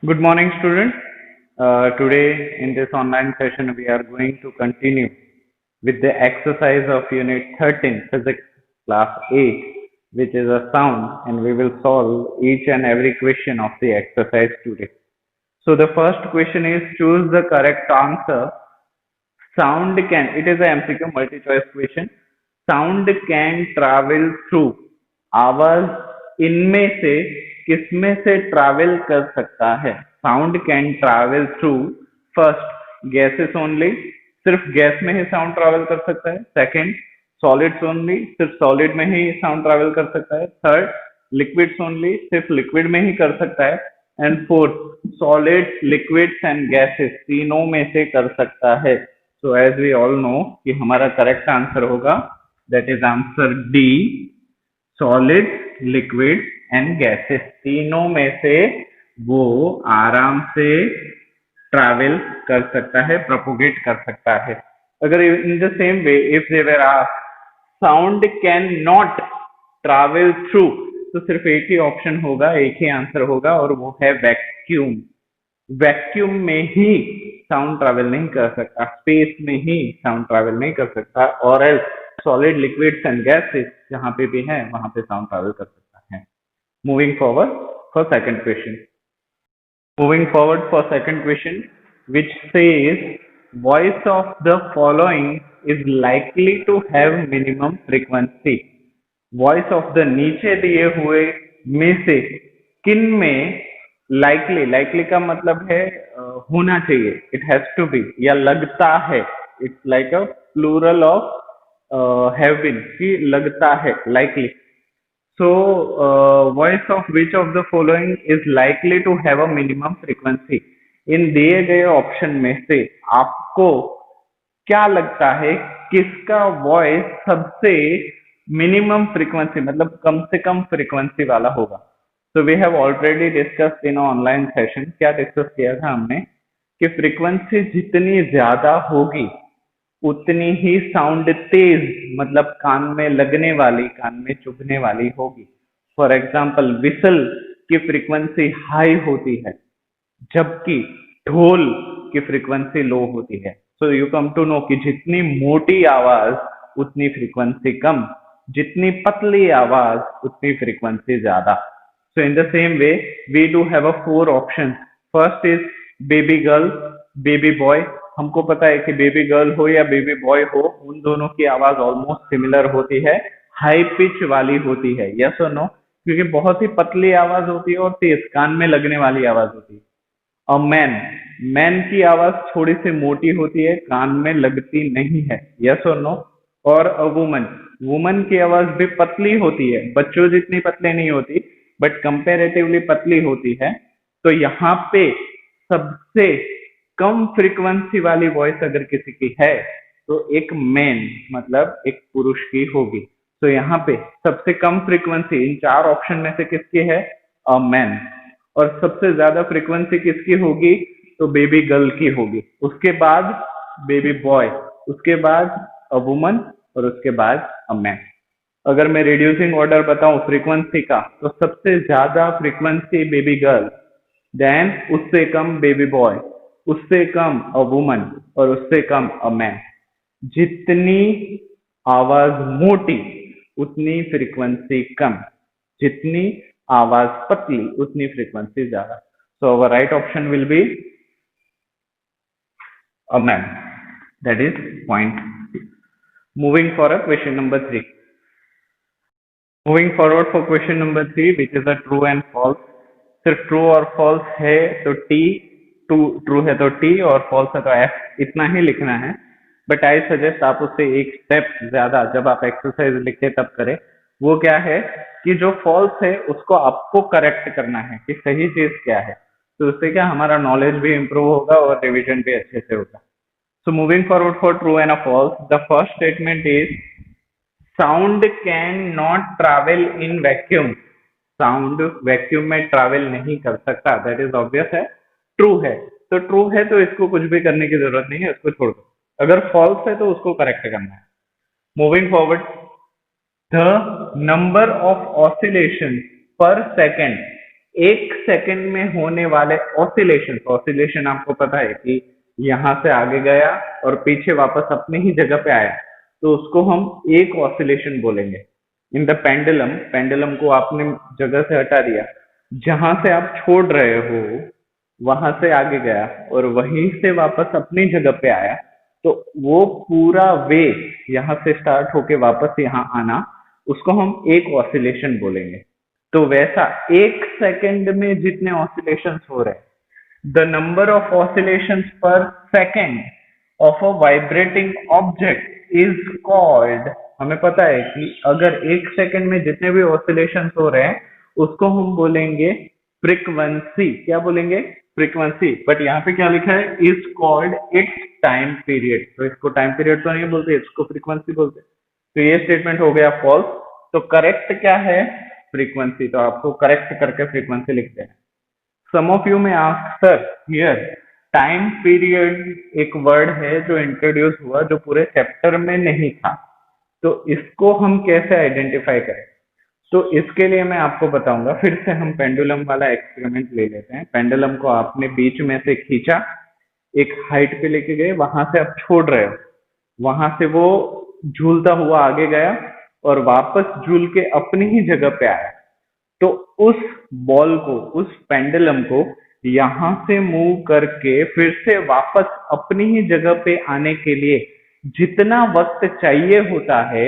Good morning, students. Today, in this online session, we are going to continue with the exercise of Unit 13, Physics, Class 8, which is a sound, and we will solve each and every question of the exercise today. So, the first question is choose the correct answer. Sound can, it is a MCQ multi choice question. Sound can travel through, आवाज इनमें से किसमें से travel कर सकता है? Sound can travel through first gases only, सिर्फ gas में ही साउंड ट्रैवल कर सकता है. सेकंड, सॉलिड्स ओनली, सिर्फ सॉलिड में ही साउंड ट्रैवल कर सकता है. थर्ड, लिक्विड्स ओनली, सिर्फ लिक्विड में ही कर सकता है. And fourth, solids, liquids and gases तीनों में से कर सकता है. So as we all know कि हमारा करेक्ट आंसर होगा, that is answer D, solid, liquid and gases. तीनों में से वो आराम से ट्रैवल कर सकता है, प्रोपोगेट कर सकता है. अगर इन the same way if they were asked sound can not travel through, तो सिर्फ एक ही ऑप्शन होगा, एक ही आंसर होगा, और वो है वैक्यूम. वैक्यूम में ही साउंड ट्रैवल नहीं कर सकता, स्पेस में ही साउंड ट्रैवल नहीं कर सकता, और else solid, liquids and gases जहां पे भी है वहां पे साउंड ट्रैवल कर सकता है. Moving forward for second question. Moving forward for second question, which says voice of the following is likely to have minimum frequency. Voice of the नीचे दिए हुए में से किन में likely का मतलब है होना चाहिए, it has to be, या लगता है, it's like a plural of have been, कि लगता है, likely. So, voice of which of the following is likely to have a minimum frequency? इन दिए गए ऑप्शन में से आपको क्या लगता है किसका वॉइस सबसे मिनिमम फ्रीक्वेंसी, मतलब कम से कम फ्रीक्वेंसी वाला होगा? So we have already discussed in online session. क्या डिस्कस किया था हमने कि फ्रीक्वेंसी जितनी ज्यादा होगी उतनी ही साउंड तेज, मतलब कान में लगने वाली, कान में चुभने वाली होगी. फॉर एग्जाम्पल, विसल की फ्रीक्वेंसी हाई होती है, जबकि ढोल की फ्रीक्वेंसी लो होती है. So you come to know कि जितनी मोटी आवाज उतनी फ्रीक्वेंसी कम, जितनी पतली आवाज उतनी फ्रीक्वेंसी ज्यादा. So in the same way we do have a 4 option. First is baby girl, baby boy. हमको पता है कि बेबी गर्ल हो या बेबी बॉय हो, उन दोनों की आवाज ऑलमोस्ट सिमिलर होती है, हाई पिच वाली होती है. यस और नो? क्योंकि बहुत ही पतली आवाज होती है और तेज कान में लगने वाली आवाज होती है. अ मैन, मैन की आवाज थोड़ी सी मोटी होती है, कान में लगती नहीं है. यस और नो? और अ वुमन, वुमन की आवाज भी पतली होती है, बच्चों जितनी पतली नहीं होती, बट कंपेरेटिवली पतली होती है. तो यहाँ पे सबसे कम फ्रीक्वेंसी वाली वॉइस अगर किसी की है तो एक मैन, मतलब एक पुरुष की होगी. तो यहाँ पे सबसे कम फ्रीक्वेंसी इन 4 ऑप्शन में से किसकी है? A man. और सबसे ज्यादा फ्रीक्वेंसी किसकी होगी? तो बेबी गर्ल की होगी. उसके बाद बेबी बॉय, उसके बाद अ वुमन, और उसके बाद अ मैन. अगर मैं रिड्यूसिंग ऑर्डर बताऊं फ्रीक्वेंसी का, तो सबसे ज्यादा फ्रीक्वेंसी बेबी गर्ल, देन उससे कम बेबी बॉय, उससे कम अ वुमन, और उससे कम अ मैन. जितनी आवाज मोटी उतनी फ्रीक्वेंसी कम, जितनी आवाज पतली उतनी फ्रीक्वेंसी ज्यादा. So our right option will be a man. That is point. Moving for a question number 3. Moving forward for question number 3, which is a true and false. सिर्फ ट्रू और फॉल्स है तो T, true है तो T, और false है तो F, इतना ही लिखना है. बट आई सजेस्ट आप उससे एक स्टेप ज्यादा जब आप एक्सरसाइज लिखते तब करें. वो क्या है कि जो फॉल्स है उसको आपको करेक्ट करना है कि सही चीज क्या है. तो उससे क्या हमारा नॉलेज भी इंप्रूव होगा और रिविजन भी अच्छे से होगा. So moving forward for true and false, the first statement is sound can not travel in vacuum. Sound vacuum में ट्रैवल नहीं कर सकता, दैट इज ऑब्वियस है. ट्रू है तो ट्रू है, तो इसको कुछ भी करने की जरूरत नहीं है, उसको छोड़ दो. अगर फॉल्स है तो उसको करेक्ट करना है. Moving forward, the number of oscillation पर सेकेंड एक सेकंड में होने वाले ऑसिलेशन, ऑसिलेशन आपको पता है कि यहां से आगे गया और पीछे वापस अपनी ही जगह पे आया, तो उसको हम एक ऑसिलेशन बोलेंगे। इन द पेंडुलम, पेंडुलम को आपने जगह से हटा दिया, जहां से आप छोड़ रहे हो वहां से आगे गया और वहीं से वापस अपनी जगह पे आया, तो वो पूरा वे यहाँ से स्टार्ट होके वापस यहाँ आना, उसको हम एक ऑसिलेशन बोलेंगे। तो वैसा एक सेकंड में जितने ऑसिलेशंस हो रहे हैं, द नंबर ऑफ ऑसिलेशंस पर second of a vibrating object is called, हमें पता है कि अगर एक सेकंड में जितने भी ऑसिलेशंस हो रहे हैं उसको हम बोलेंगे फ्रीक्वेंसी। क्या बोलेंगे? फ्रीक्वेंसी। बट यहाँ पे क्या लिखा है? Is called its time period. तो इसको टाइम पीरियड तो नहीं बोलते, इसको फ्रीक्वेंसी बोलते। तो ये स्टेटमेंट हो गया फॉल्स। तो करेक्ट क्या है? फ्रीक्वेंसी। तो आपको करेक्ट करके फ्रीक्वेंसी लिखते हैं। सम ऑफ यू में ask sir here time period एक वर्ड है जो इंट्रोड्यूस हुआ, जो पूरे चैप्टर में नहीं था, तो इसको हम कैसे आइडेंटिफाई करें? तो इसके लिए मैं आपको बताऊंगा। फिर से हम पेंडुलम वाला एक्सपेरिमेंट ले लेते हैं। पेंडुलम को आपने बीच में से खींचा, एक हाइट पे लेके गए, वहां से आप छोड़ रहे हो, वहां से वो झूलता हुआ आगे गया और वापस झूल के अपनी ही जगह पे आया। तो उस बॉल को, उस पेंडुलम को यहां से मूव करके फिर से वापस अपनी ही जगह पे आने के लिए जितना वक्त चाहिए होता है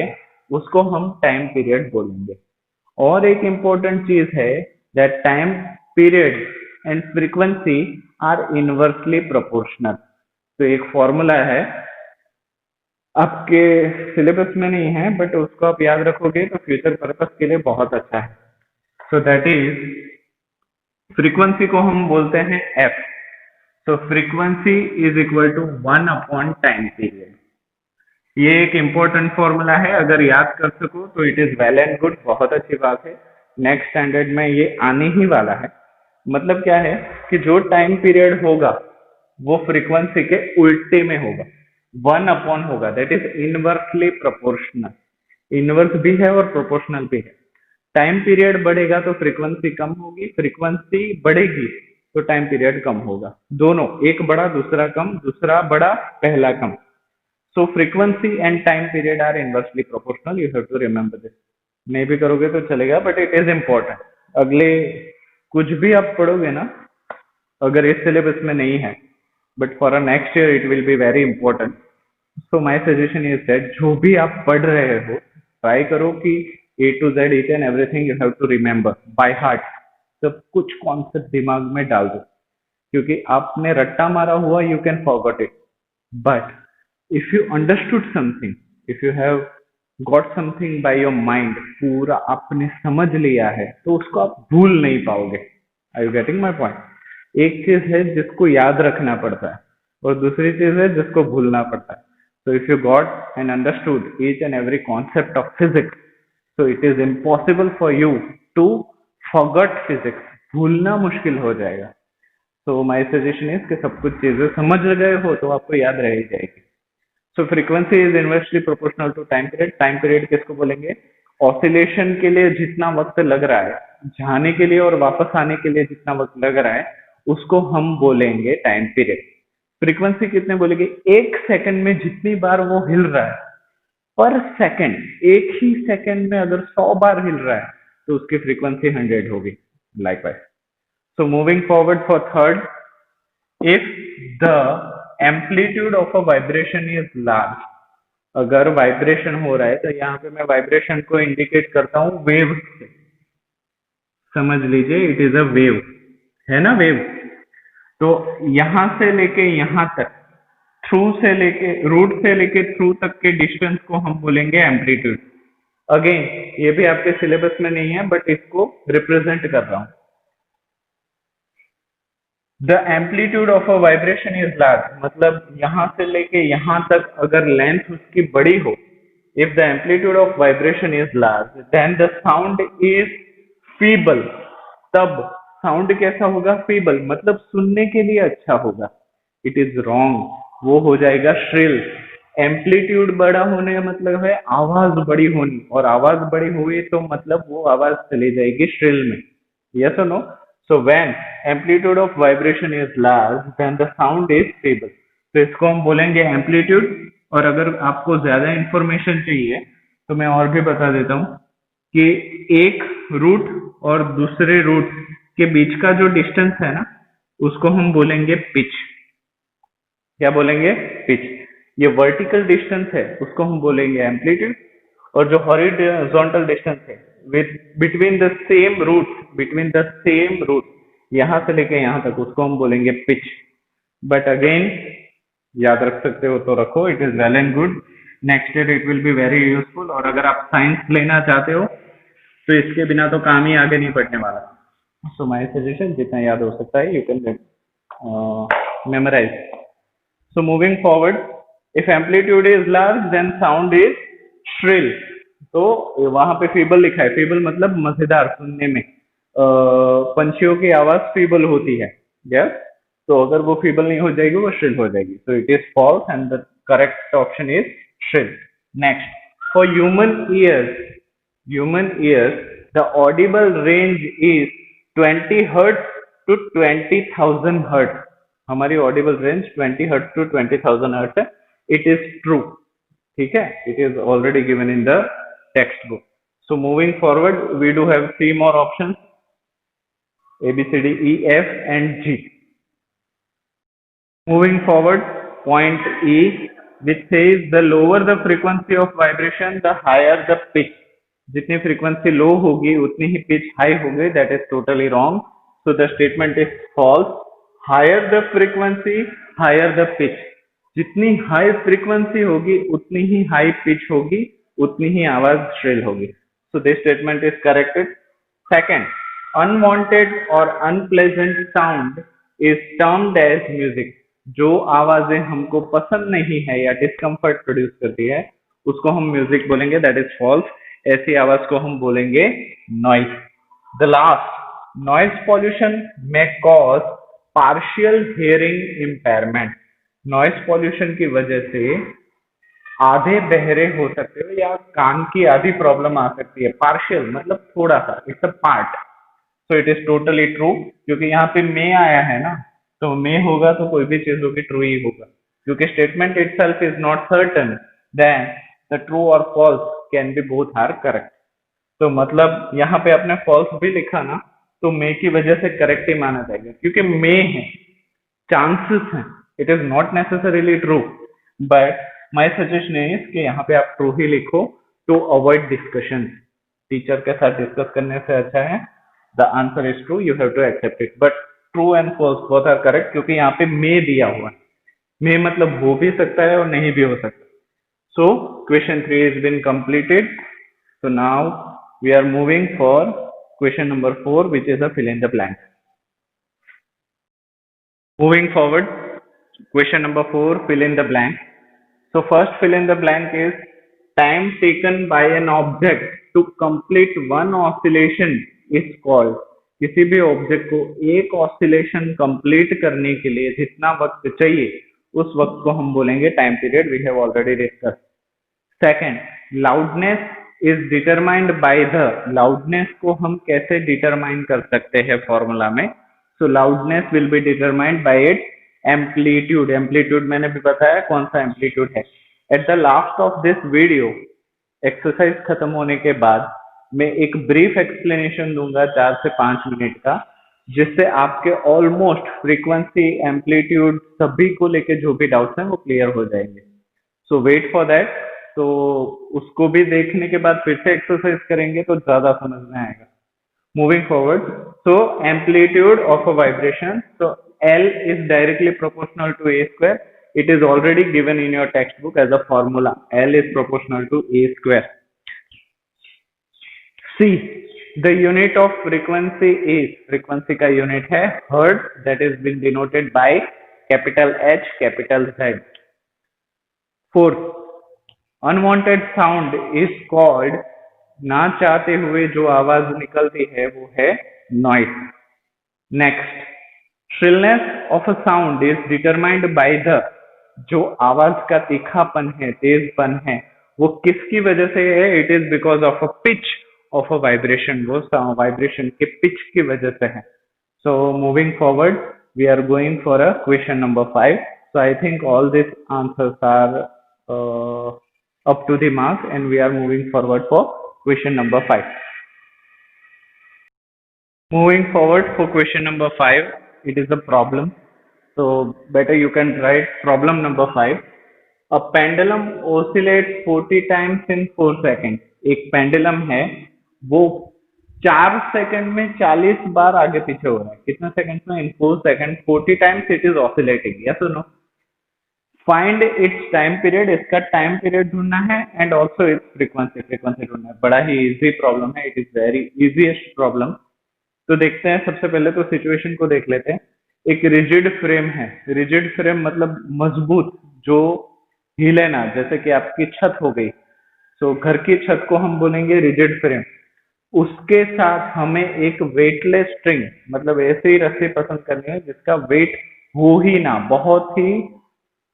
उसको हम टाइम पीरियड बोलेंगे। और एक इंपॉर्टेंट चीज है that time period and frequency are inversely proportional. तो एक फॉर्मूला है, आपके सिलेबस में नहीं है बट उसको आप याद रखोगे तो फ्यूचर पर्पस के लिए बहुत अच्छा है। सो दैट इज, फ्रीक्वेंसी को हम बोलते हैं F. So frequency is equal to 1 time period. ये एक इम्पोर्टेंट फॉर्मूला है, अगर याद कर सको तो it is well and good, बहुत अच्छी बात है। नेक्स्ट स्टैंडर्ड में ये आने ही वाला है। मतलब क्या है कि जो टाइम पीरियड होगा वो फ्रीक्वेंसी के उल्टे में होगा, 1 होगा, that is inversely proportional. Inverse भी है और प्रोपोर्शनल भी है। टाइम पीरियड बढ़ेगा तो फ्रीक्वेंसी कम होगी, फ्रीक्वेंसी बढ़ेगी तो टाइम पीरियड कम होगा। दोनों, एक बड़ा दूसरा कम, दूसरा बड़ा पहला कम। So frequency and time period are inversely proportional. You have to remember this. नहीं भी करोगे तो चलेगा, but it is important. अगले कुछ भी आप पढ़ोगे ना, अगर इस सिलेबस में नहीं है, but for a next year it will be very important. So my suggestion is that जो भी आप पढ़ रहे हो, try करो कि A to Z each and everything you have to remember by heart. सब कुछ कॉन्सेप्ट दिमाग में डाल दो, क्योंकि आपने रट्टा मारा हुआ you can forget it. But if you understood something, if you have got something by your mind, पूरा आपने समझ लिया है, तो उसको आप भूल नहीं पाओगे। Are you getting my point? एक चीज है जिसको याद रखना पड़ता है और दूसरी चीज है जिसको भूलना पड़ता है। So if you got and understood each and every concept of physics, so it is impossible for you to forget physics. भूलना मुश्किल हो जाएगा। So my suggestion is कि सब कुछ चीजें समझ गए हो तो आपको याद रह ही जाएगी। So frequency is inversely proportional to time period. Time period किसको बोलेंगे? ऑसिलेशन के लिए जितना वक्त लग रहा है, जाने के लिए और वापस आने के लिए जितना वक्त लग रहा है, उसको हम बोलेंगे टाइम पीरियड। फ्रीक्वेंसी कितने बोलेंगे? एक सेकंड में जितनी बार वो हिल रहा है, पर सेकंड, एक ही सेकंड में अगर 100 बार हिल रहा है तो उसकी फ्रीक्वेंसी 100 होगी। Likewise, so moving forward for third, if the amplitude of a vibration is large, अगर वाइब्रेशन हो रहा है तो यहाँ पे मैं वाइब्रेशन को इंडिकेट करता हूँ वेव से। समझ लीजिए, इट इज अ वेव, है ना वेव। तो यहां से लेके यहां तक, थ्रू से लेके, रूट से लेके थ्रू तक के डिस्टेंस को हम बोलेंगे एम्पलीट्यूड। अगेन ये भी आपके सिलेबस में नहीं है बट इसको रिप्रेजेंट कर रहा हूं। The amplitude of a vibration is large, मतलब यहां से लेके यहां तक अगर लेंथ उसकी बड़ी हो, if the amplitude of vibration is large then the sound is feeble. तब साउंड कैसा होगा? फीबल, मतलब सुनने के लिए अच्छा होगा। इट इज रॉन्ग, वो हो जाएगा श्रिल। एम्पलीट्यूड बड़ा होने का मतलब है आवाज बड़ी होनी, और आवाज बड़ी हुई तो मतलब वो आवाज चली जाएगी श्रिल में। यस और no? So when amplitude of vibration is large, then the sound is feeble. तो इसको हम बोलेंगे एम्पलीट्यूड। और अगर आपको ज्यादा इंफॉर्मेशन चाहिए तो मैं और भी बता देता हूँ कि एक रूट और दूसरे रूट के बीच का जो डिस्टेंस है ना, उसको हम बोलेंगे पिच। क्या बोलेंगे? पिच। ये वर्टिकल डिस्टेंस है उसको हम बोलेंगे एम्पलीट्यूड, और जो हॉरिजॉन्टल डिस्टेंस है with between the same root यहां से लेके यहां तक, उसको हम बोलेंगे पिच। बट अगेन याद रख सकते हो तो रखो, it is well and good. Next year it will be very useful. और अगर आप साइंस लेना चाहते हो तो इसके बिना तो काम ही आगे नहीं बढ़ने वाला। सो माय सजेशन, जितना याद हो सकता है you can memorise. So moving forward, if amplitude is large, then sound is shrill. तो वहां पे feeble लिखा है। feeble मतलब मजेदार सुनने में। पंछियों की आवाज feeble होती है। yes? तो अगर वो feeble नहीं हो जाएगी वो shrill हो जाएगी। So it is false and the correct option is shrill. Next, for human ears, the audible range is 20 hertz to 20,000 hertz. हमारी audible range 20 hertz to 20,000 hertz है। It is true. ठीक है, it is already given in the textbook. So moving forward, we do have 3 more options: A, B, C, D, E, F and G. Moving forward, point E, which says the lower the frequency of vibration, the higher the pitch. जितनी frequency low होगी उतनी ही pitch high होगी। That is totally wrong. So the statement is false. Higher the frequency, higher the pitch. जितनी high frequency होगी उतनी ही high pitch होगी, उतनी ही आवाज श्रिल होगी। So this statement is corrected. Second, unwanted और unpleasant sound is termed as music. जो आवाजें हमको पसंद नहीं है या डिस्कम्फर्ट प्रोड्यूस करती है उसको हम म्यूजिक बोलेंगे। That is false. ऐसी आवाज को हम बोलेंगे noise. The last, noise pollution may cause partial hearing impairment. Noise pollution की वजह से आधे बहरे हो सकते हो या कान की आधी प्रॉब्लम आ सकती है। पार्शियल मतलब थोड़ा सा, it's a part. So it is totally true, क्योंकि यहाँ पे मे आया है ना, तो मे होगा तो कोई भी चीज होगी ट्रू ही होगा, क्योंकि statement itself is not certain, then the true और false can be both are correct. तो मतलब यहाँ पे आपने फॉल्स भी लिखा ना, तो मे की वजह से करेक्ट ही माना जाएगा, क्योंकि मे है, चांसेस हैं। It is not necessarily true, but my suggestion is कि यहाँ पे आप ट्रू ही लिखो टू अवॉइड डिस्कशन। टीचर के साथ डिस्कस करने से अच्छा है the answer is true, you have to accept it. But true and false both are correct, क्योंकि यहाँ पे मे दिया हुआ है। मे मतलब हो भी सकता है और नहीं भी हो सकता। So question 3 has been completed. So now we are moving for question number 4, which is a fill in the blank. Moving forward, question number 4, fill in the blank. So first fill in the blank is time taken by an object to complete one oscillation is called. किसी भी object को एक oscillation complete करने के लिए जितना वक्त चाहिए उस वक्त को हम बोलेंगे time period. We have already discuss. Second, loudness is determined by the. Loudness को हम कैसे डिटरमाइन कर सकते हैं फॉर्मूला में? So loudness will be determined by its amplitude. Amplitude मैंने भी बताया कौन सा एम्पलीट्यूड है। At the last of this video, exercise खत्म होने के बाद मैं एक ब्रीफ एक्सप्लेनेशन दूंगा 4 से 5 मिनट का, जिससे आपके ऑलमोस्ट फ्रीक्वेंसी, एम्पलीट्यूड सभी को लेके जो भी डाउट्स हैं वो क्लियर हो जाएंगे। सो वेट फॉर दैट। तो उसको भी देखने के बाद फिर से एक्सरसाइज करेंगे तो ज्यादा समझ में आएगा। Moving forward, so amplitude of a vibration, so L is directly proportional to A square. It is already given in your textbook as a formula. L is proportional to A square. C, the unit of frequency is, frequency का unit है hertz, that is been denoted by capital H, capital Z. Fourth, unwanted sound is called, ना चाहते हुए जो आवाज निकलती है वो है noise. Next, shrillness of a sound is determined by the, जो आवाज का तीखापन है, तेजपन है, वो किसकी वजह से है? It is because of a pitch of a vibration. वो वाइब्रेशन के पिच की वजह से है। So moving forward, we are going for a question number 5. So I think all these answers are uh, up to the mark, and we are moving forward for question number 5. Moving forward for question number 5, it is a problem. So better you can write problem number 5. A pendulum oscillates 40 times in 4 seconds. एक pendulum है, वो 4 second में 40 बार आगे पीछे हो रहा है. कितने सेकंड में? In 4 second 40 times it is oscillating. Yes और no? Find its time period. इसका टाइम पीरियड ढूंढना है एंड ऑल्सो इट्स फ्रीक्वेंसी ढूंढना है. बड़ा ही इजी प्रॉब्लम है. It is very easiest problem. तो देखते हैं. सबसे पहले तो सिचुएशन को देख लेते हैं. एक रिजिड फ्रेम है. रिजिड फ्रेम मतलब मजबूत, जो हिले ना. जैसे कि आपकी छत हो गई, तो घर की छत को हम बोलेंगे रिजिड फ्रेम. उसके साथ हमें एक वेटलेस स्ट्रिंग, मतलब ऐसे ही रस्सी पसंद करनी है जिसका वेट हो ही ना, बहुत ही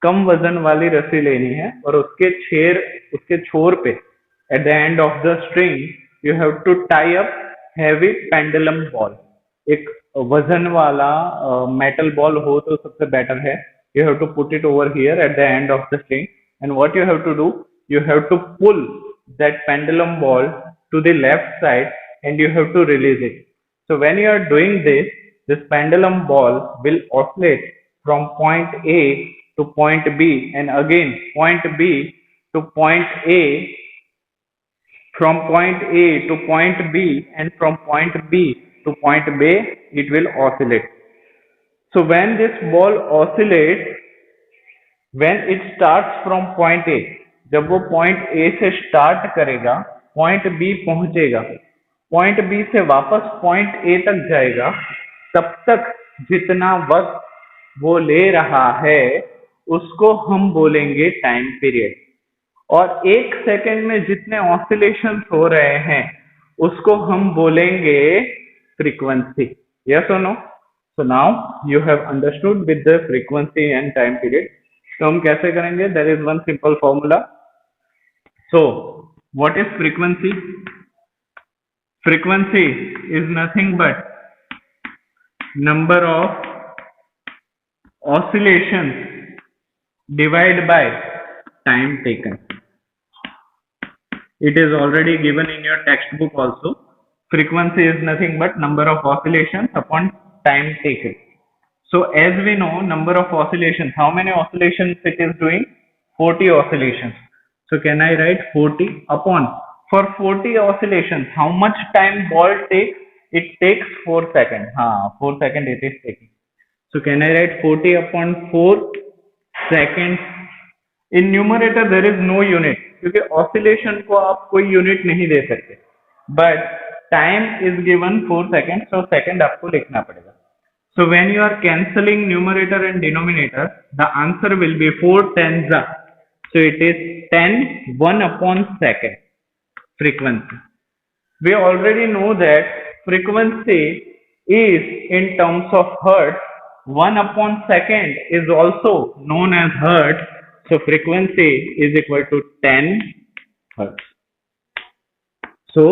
कम वजन वाली रस्सी लेनी है. और उसके छोर पे at the end of the string you have to tie up heavy pendulum ball. एक वजन वाला मेटल बॉल हो तो सबसे बेटर है. You have to put it over here at the end of the string, and what you have to do, you have to pull that pendulum ball to the left side and you have to release it. So when you are doing this, this pendulum ball will oscillate from point A to point B, and again point B to point A, from point A to point B, and from point B to point B it will oscillate. So when this ball oscillates, when it starts from point A, जब वो point A से start करेगा, point B पहुंचेगा, point B से वापस point A तक जाएगा, तब तक जितना वक्त वो ले रहा है उसको हम बोलेंगे टाइम पीरियड. और एक सेकेंड में जितने ऑसिलेशन हो रहे हैं उसको हम बोलेंगे फ्रीक्वेंसी. यस और no? So now you have understood with the frequency and time period. तो हम कैसे करेंगे? There is one simple formula. So, what is frequency? Frequency is nothing but number of oscillations divided by time taken. It is already given in your textbook also. Frequency is nothing but number of oscillations upon time taken. So, as we know, number of oscillations, how many oscillations it is doing? 40 oscillations. So can I write 40 upon, for 40 oscillations, how much time ball takes? It takes 4 seconds. 4 seconds it is taking. So can I write 40 upon 4 seconds? In numerator there is no unit, क्योंकि oscillation को आप कोई unit नहीं दे सकते. But time is given 4 seconds, so second आपको लिखना पड़ेगा. So when you are cancelling numerator and denominator, the answer will be 4 tens. So it is 10 1 upon second frequency. We already know that frequency is in terms of hertz. 1 upon second is also known as hertz. So frequency is equal to 10 hertz. So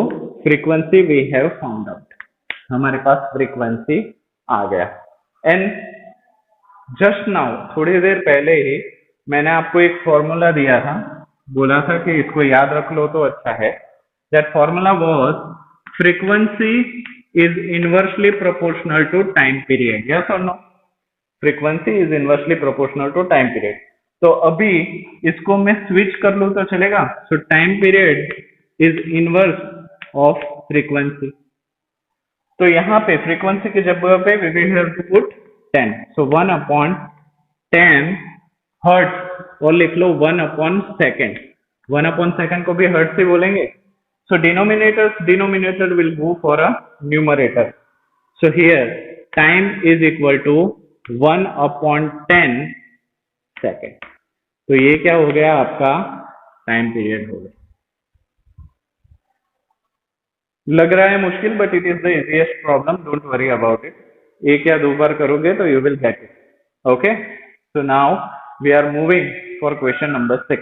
frequency we have found out. हमारे पास frequency आ गया. And just now, थोड़ी देर पहले ही मैंने आपको एक formula दिया था, बोला था कि इसको याद रख लो तो अच्छा है. That formula was frequency is inversely proportional to time period. Yes और no? Frequency is inversely proportional to time period. तो अभी इसको मैं स्विच कर लूं तो चलेगा. So time period is inverse of frequency. तो यहाँ पे फ्रीक्वेंसी की जगह पे we will have to put 10. So 1 upon 10 hertz, और लिख लो 1 अपॉन सेकेंड. 1 अपॉन सेकेंड को भी हर्ट्ज से बोलेंगे. So denominator will go for a numerator. So here time is equal to 1 upon 10 second. तो ये क्या हो गया? आपका टाइम पीरियड हो गया. लग रहा है मुश्किल, but it is the easiest problem. Don't worry about it. एक या दो बार करोगे तो you will get it. Okay, so now we are moving for question number 6.